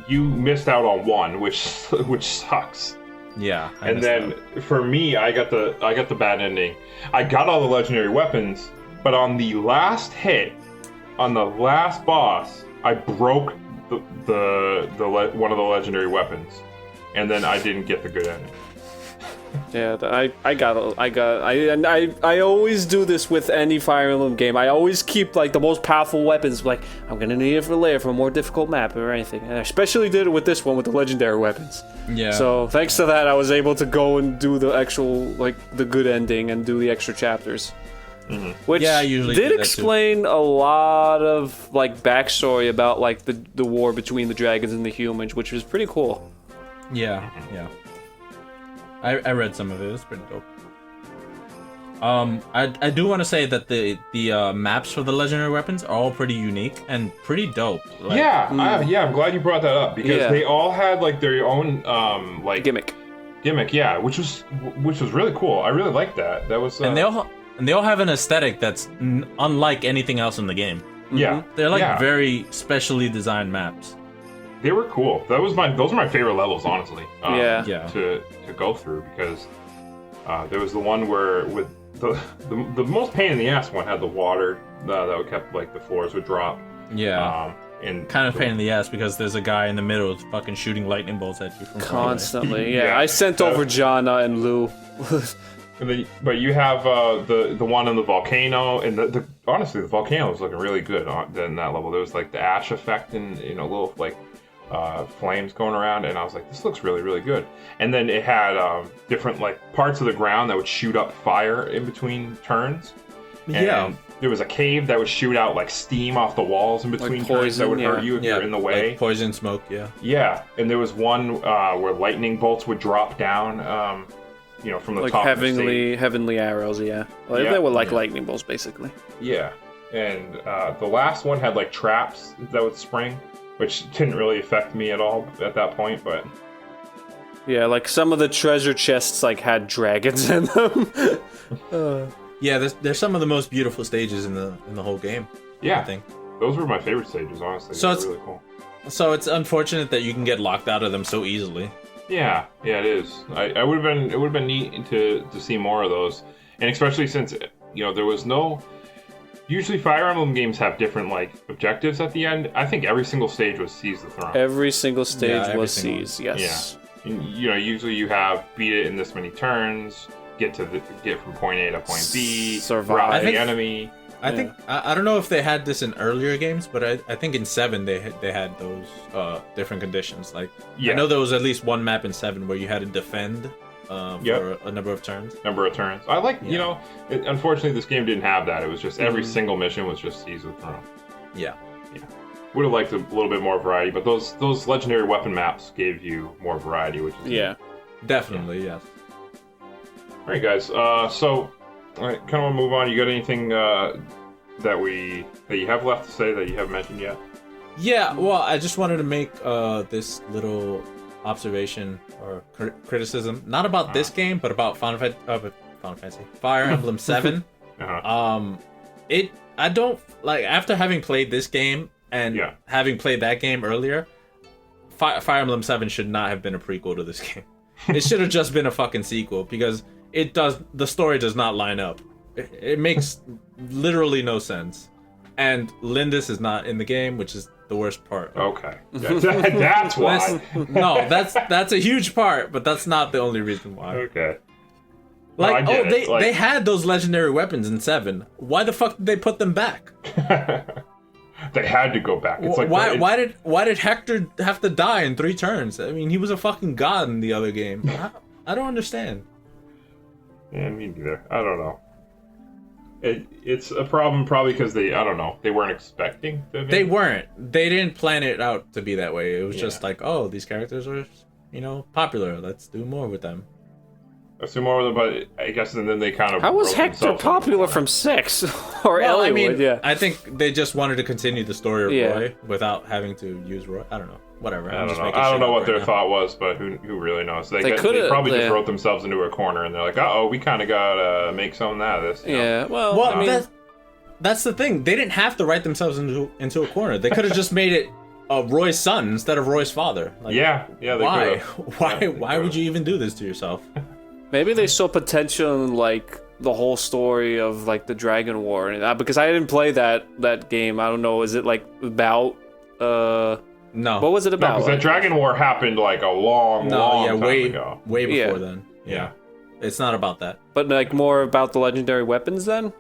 you missed out on one, which sucks. Yeah. And then for me, I got the bad ending. I got all the legendary weapons, but on the last hit, on the last boss, I broke the one of the legendary weapons, and then I didn't get the good ending. Yeah, I always do this with any Fire Emblem game. I always keep like the most powerful weapons. Like I'm gonna need it for later for a more difficult map or anything. And I especially did it with this one with the legendary weapons. Yeah. So thanks to that, I was able to go and do the actual the good ending and do the extra chapters. Mm-hmm. Which I usually did explain a lot of backstory about the war between the dragons and the humans, which was pretty cool. Yeah. I read some of it. It was pretty dope. I do want to say that the maps for the legendary weapons are all pretty unique and pretty dope. I'm glad you brought that up because they all had their own gimmick. Yeah, which was really cool. I really liked that. That was and they all have an aesthetic that's unlike anything else in the game. Yeah, they're very specially designed maps. They were cool. Those are my favorite levels, honestly. To go through because there was the one where with the most pain in the ass one had the water that kept the floors would drop. Yeah. And kind of pain in the ass because there's a guy in the middle fucking shooting lightning bolts at you from constantly. Yeah, I sent over Jana and Lou. But you have the one in the volcano, and honestly the volcano was looking really good in that level. There was the ash effect and little flames going around, and I was like, this looks really, really good. And then it had different parts of the ground that would shoot up fire in between turns. And there was a cave that would shoot out like steam off the walls in between turns that would hurt you if you're in the way. Like poison smoke, Yeah, and there was one where lightning bolts would drop down, from the like top of the stage. heavenly arrows, They were like lightning bolts, basically. Yeah, and the last one had like traps that would spring, which didn't really affect me at all at that point, but... Yeah, like some of the treasure chests like had dragons in them. Yeah, there's some of the most beautiful stages in the whole game. Yeah, I think those were my favorite stages, honestly. So they were really cool. So it's unfortunate that you can get locked out of them so easily. Yeah, it is. It would have been neat to see more of those, and especially since there was no. Usually, Fire Emblem games have different like objectives at the end. I think every single stage was seize the throne. Every single stage was seize. Yes. Yeah. And, usually you have beat it in this many turns. Get from point A to point B, survive the enemy. I think I don't know if they had this in earlier games, but I think in 7 they had those different conditions. Like I know there was at least one map in 7 where you had to defend for a number of turns. I like unfortunately this game didn't have that. It was just every single mission was just seize the throne. Yeah. Would have liked a little bit more variety, but those legendary weapon maps gave you more variety, which is definitely yes. All right, guys. So, I kind of want to move on. You got anything that you have left to say that you haven't mentioned yet? Yeah. Well, I just wanted to make this little observation or criticism, not about this game, but about Final Fantasy, Fire Emblem 7. I don't like after having played this game and having played that game earlier. Fire Emblem 7 should not have been a prequel to this game. It should have just been a fucking sequel because the story does not line up. It makes literally no sense. And Lindis is not in the game, which is the worst part. Okay. That's why. No, that's a huge part, but that's not the only reason why. Okay. Like, they had those legendary weapons in 7. Why the fuck did they put them back? They had to go back. It's like why did Hector have to die in 3 turns? I mean, he was a fucking god in the other game. I don't understand. Yeah, me neither. I don't know. It's a problem probably because they weren't expecting them. They weren't. They didn't plan it out to be that way. It was just like, oh, these characters are, popular. Let's do more with them. Let's do more with them, but I guess and then they kind of. How was Hector popular from 6? Or Eliwood, I think they just wanted to continue the story of Roy without having to use Roy. I don't know. Whatever. I don't know what their thought was, but who really knows? They probably just wrote themselves into a corner, and they're like, we kind of gotta make something out of this. Yeah, well, that's the thing. They didn't have to write themselves into a corner. They could have just made it Roy's son instead of Roy's father. Like, they why? Could've. Why would you even do this to yourself? Maybe they saw potential in like the whole story of like the Dragon War, because I didn't play that game. I don't know. Is it like about? No. What was it about? Because that Dragon War happened like a long time ago. Way before then. Yeah. It's not about that. But like more about the legendary weapons then?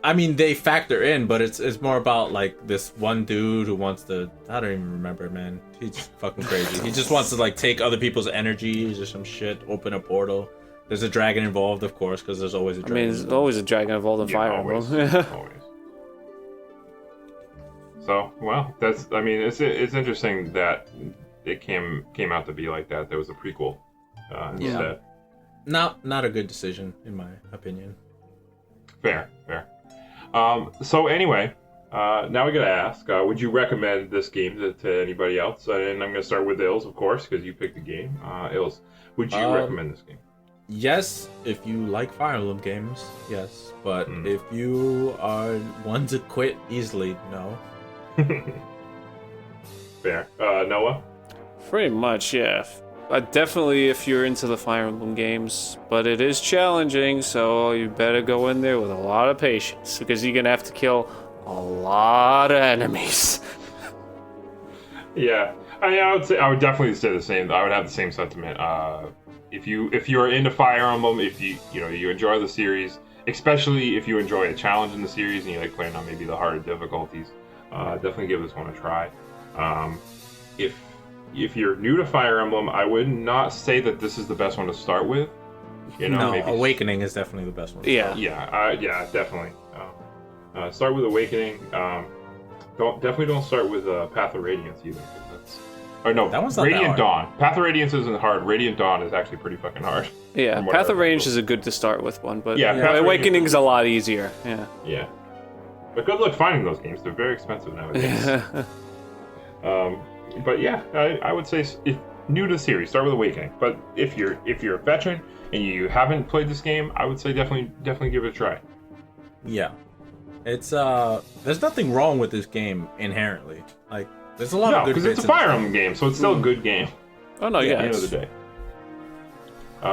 I mean, they factor in, but it's more about like this one dude who wants to. I don't even remember, man. He's fucking crazy. He just wants to like take other people's energies or some shit, open a portal. There's a dragon involved, of course, because there's always a dragon. I mean, there's always a dragon involved in Fire Emblem. Always. So, well, it's interesting that it came out to be like that. There was a prequel instead. Not a good decision, in my opinion. Fair. So anyway, now we gotta ask, would you recommend this game to anybody else? And I'm gonna start with Ills, of course, because you picked the game. Ills, would you recommend this game? Yes, if you like Fire Emblem games, yes. But if you are one to quit easily, no. Fair. Noah? Pretty much, yeah. Definitely if you're into the Fire Emblem games, but it is challenging, so you better go in there with a lot of patience, because you're going to have to kill a lot of enemies. Yeah. I would definitely say the same. I would have the same sentiment. If you're into Fire Emblem, if you enjoy the series, especially if you enjoy a challenge in the series and you like playing on maybe the harder difficulties, definitely give this one a try. If you're new to Fire Emblem, I would not say that this is the best one to start with. You know, No, maybe Awakening is definitely the best one. Yeah. Yeah, definitely. Start with Awakening. Definitely don't start with Path of Radiance either. That one's not Radiant that hard. Dawn. Path of Radiance isn't hard. Radiant Dawn is actually pretty fucking hard. Yeah, from what Path I of Range remember. is a good to start with one, but Yeah, Path of Awakening's a lot easier. Yeah. Yeah. But good luck finding those games. They're very expensive nowadays. But yeah, I would say if new to the series, start with Awakening. But if you're a veteran and you haven't played this game, I would say definitely give it a try. Yeah. It's there's nothing wrong with this game inherently. Like there's a lot of good because bits it's a in it. Fire Emblem game, so it's still a good game. Oh no, yeah. At the end of the day.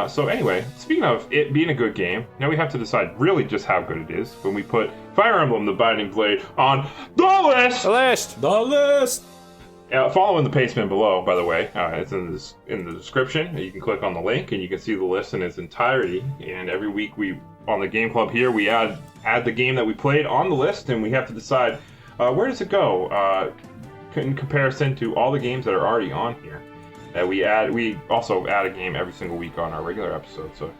So anyway, speaking of it being a good game, now we have to decide really just how good it is when we put Fire Emblem: The Binding Blade on the list. The The list. Follow in the pastement below, by the way. It's in the description. You can click on the link and you can see the list in its entirety. And every week on the Game Club here, we add the game that we played on the list, and we have to decide where does it go in comparison to all the games that are already on here. We also add a game every single week on our regular episode, so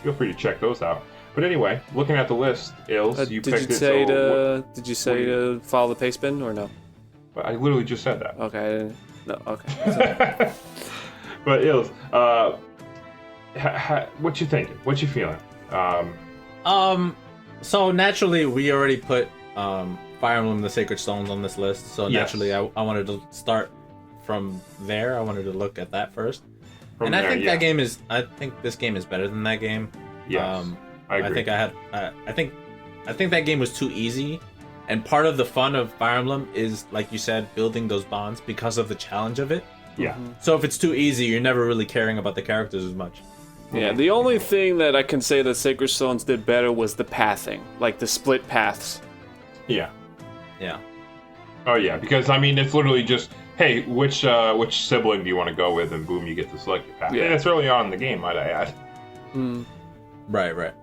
feel free to check those out. But anyway, looking at the list, Ills, you picked it. Did you say to follow the pace bin or no? I literally just said that. Okay. No. Okay. But Ills, what you thinking? What you feeling? So naturally, we already put Fire Emblem: The Sacred Stones on this list. So naturally, Yes. I wanted to start from there. I wanted to look at that first. From I there, think yeah. I think this game is better than that game. Yes, I agree. I think that game was too easy. And part of the fun of Fire Emblem is, like you said, building those bonds because of the challenge of it. Yeah. So if it's too easy, you're never really caring about the characters as much. Yeah, the only thing that I can say that Sacred Stones did better was the pathing, like the split paths. Yeah. Yeah. Oh yeah, because I mean, it's literally just, hey, which sibling do you want to go with, and boom, you get to select your path. Yeah. And it's early on in the game, might I add. Right.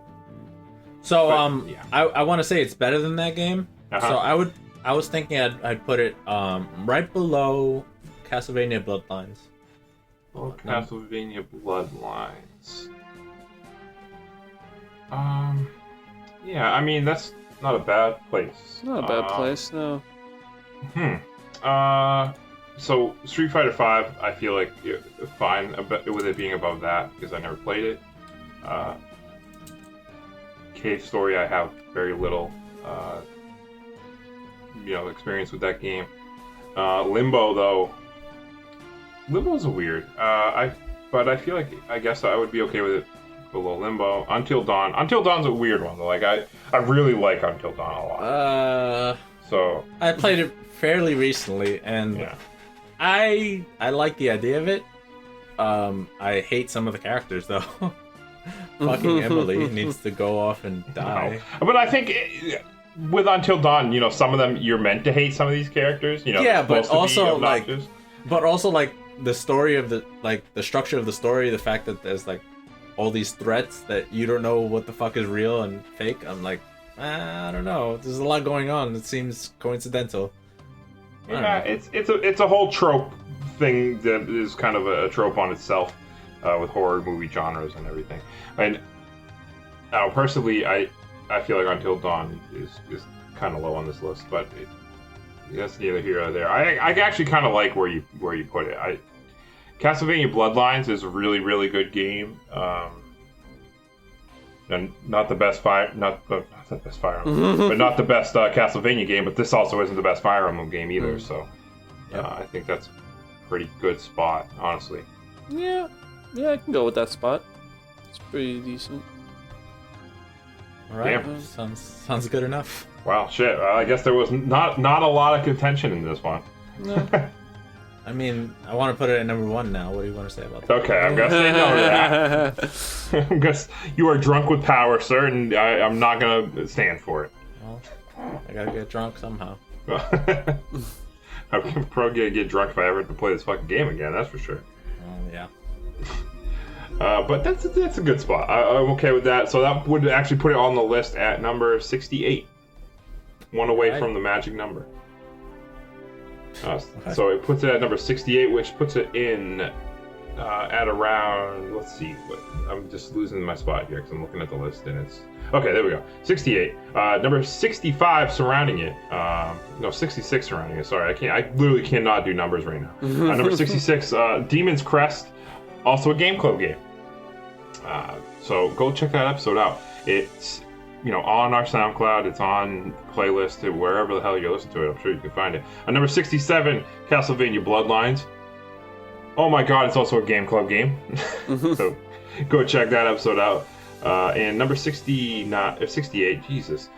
So yeah. I want to say it's better than that game. Uh-huh. So I was thinking I'd put it right below Castlevania Bloodlines. Oh, Castlevania Bloodlines. Yeah, I mean that's not a bad place. Not a bad place, no. So Street Fighter V, I feel like fine with it being above that because I never played it. Cave Story, I have very little, experience with that game. Limbo, though, Limbo's weird. But I feel like I guess I would be okay with it below Limbo. Until Dawn. Until Dawn's a weird one though. Like I really like Until Dawn a lot. So I played it fairly recently, and yeah. I like the idea of it. I hate some of the characters though. Fucking Emily needs to go off and die. No. But I think with Until Dawn, some of them you're meant to hate some of these characters. Yeah, they're but supposed to be also like the story of the structure of the story, the fact that there's like all these threats that you don't know what the fuck is real and fake. I'm like, I don't know. There's a lot going on. It seems coincidental. Yeah, it's a whole trope thing that is kind of a trope on itself with horror movie genres and everything. And personally, I feel like Until Dawn is kind of low on this list, but that's neither here nor there. I actually kind of like where you put it. Castlevania Bloodlines is a really, really good game. And not the best Fire Emblem, but not the best Castlevania game. But this also isn't the best Fire Emblem game either. So I think that's a pretty good spot, honestly. Yeah, I can go with that spot. It's pretty decent. All right, Damn. sounds good enough. Wow, shit. I guess there was not a lot of contention in this one. No. I mean, I want to put it at number 1 now. What do you want to say about that? Okay, I'm gonna say no to that. You are drunk with power, sir, and I'm not gonna stand for it. Well, I gotta get drunk somehow. I'm probably gonna get drunk if I ever have to play this fucking game again. That's for sure. Yeah. But that's a good spot. I'm okay with that. So that would actually put it on the list at number 68. One away from the magic number. So it puts it at number 68, which puts it in at around, let's see, I'm just losing my spot here because I'm looking at the list and it's, okay, there we go, 68. Number 65 surrounding it, no, 66 surrounding it, sorry, I literally cannot do numbers right now. Number 66, Demon's Crest, also a Game Club game. So go check that episode out. It's, on our SoundCloud, it's on playlist, wherever the hell you listen to it, I'm sure you can find it. Number 67, Castlevania Bloodlines. Oh my god, it's also a Game Club game. So go check that episode out. And number 68, Jesus,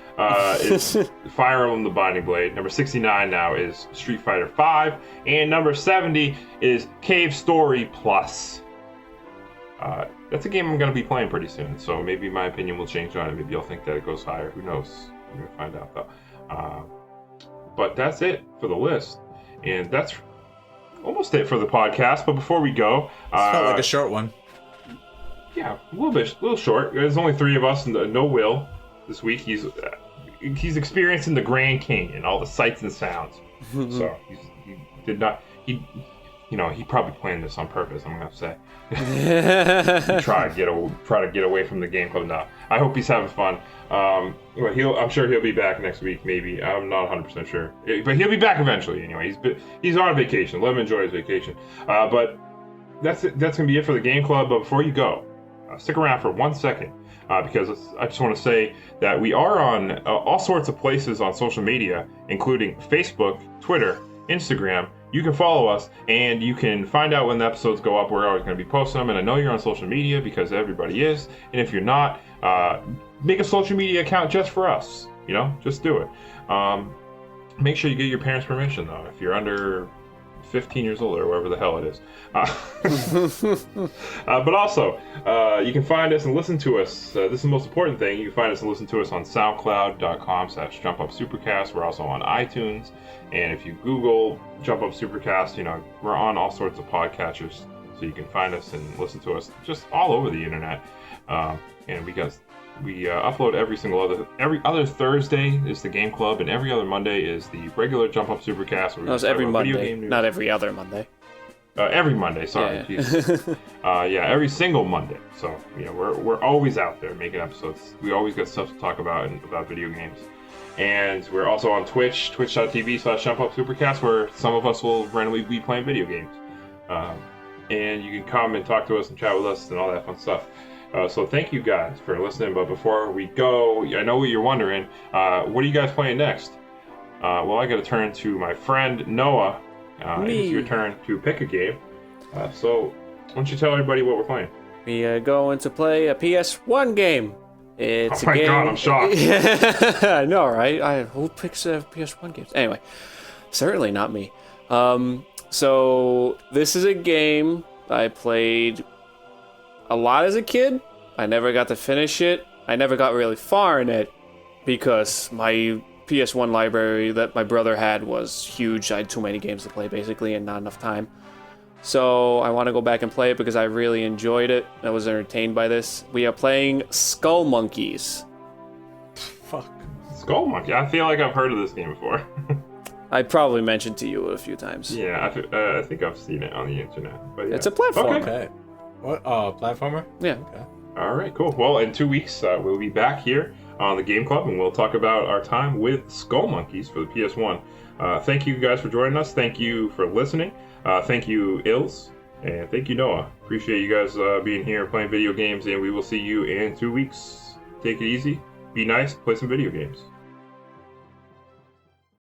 is Fire Emblem The Binding Blade. Number 69 now is Street Fighter V. And number 70 is Cave Story Plus. That's a game I'm going to be playing pretty soon, so maybe my opinion will change on it. Maybe you'll think that it goes higher. Who knows? We're going to find out, though. But that's it for the list. And that's almost it for the podcast. But before we go... It felt like a short one. Yeah, a little short. There's only 3 of us and no Will this week. He's experiencing the Grand Canyon, all the sights and sounds. So he did not... He probably planned this on purpose, I'm gonna say. try to get away from the game club now. I hope he's having fun. I'm sure he'll be back next week. Maybe I'm not 100% sure, but he'll be back eventually. Anyway, he's on vacation. Let him enjoy his vacation. But that's it. That's gonna be it for the game club. But before you go, stick around for 1 second because I just want to say that we are on all sorts of places on social media, including Facebook, Twitter, Instagram. You can follow us, and you can find out when the episodes go up. We're always going to be posting them, and I know you're on social media because everybody is. And if you're not, make a social media account just for us. Just do it. Make sure you get your parents' permission, though, if you're under 15 years old or whatever the hell it is. But also, you can find us and listen to us. This is the most important thing. You can find us and listen to us on SoundCloud.com/JumpUpSupercast. We're also on iTunes. And if you Google Jump Up Supercast, we're on all sorts of podcatchers. So you can find us and listen to us just all over the internet. And we upload every other Thursday is the Game Club, and every other Monday is the regular Jump Up Supercast. No, it's every Monday, not every other Monday. Every Monday, sorry. Yeah. Every single Monday. So we're always out there making episodes. We always got stuff to talk about about video games. And we're also on Twitch, twitch.tv/JumpUpSupercast, where some of us will randomly be playing video games. And you can come and talk to us and chat with us and all that fun stuff. So thank you guys for listening. But before we go, I know what you're wondering. What are you guys playing next? Well, I got to turn to my friend Noah. It's your turn to pick a game. So why don't you tell everybody what we're playing? We are going to play a PS1 game. It's oh my god, I'm shocked. I know, right? Who picks PS1 games? Anyway, certainly not me. So this is a game I played a lot as a kid. I never got to finish it. I never got really far in it because my PS1 library that my brother had was huge. I had too many games to play, basically, and not enough time. So I want to go back and play it because I really enjoyed it. I was entertained by this. We are playing Skull Monkeys. Fuck. Skull Monkey? I feel like I've heard of this game before. I probably mentioned to you a few times. Yeah, I think I've seen it on the internet. But yeah. It's a platform. Okay. What? Platformer? Yeah. Okay. All right, cool. Well, in 2 weeks, we'll be back here on the Game Club, and we'll talk about our time with Skull Monkeys for the PS1. Thank you guys for joining us. Thank you for listening. Thank you, Ills, and thank you, Noah. Appreciate you guys being here playing video games, and we will see you in 2 weeks. Take it easy, be nice, play some video games.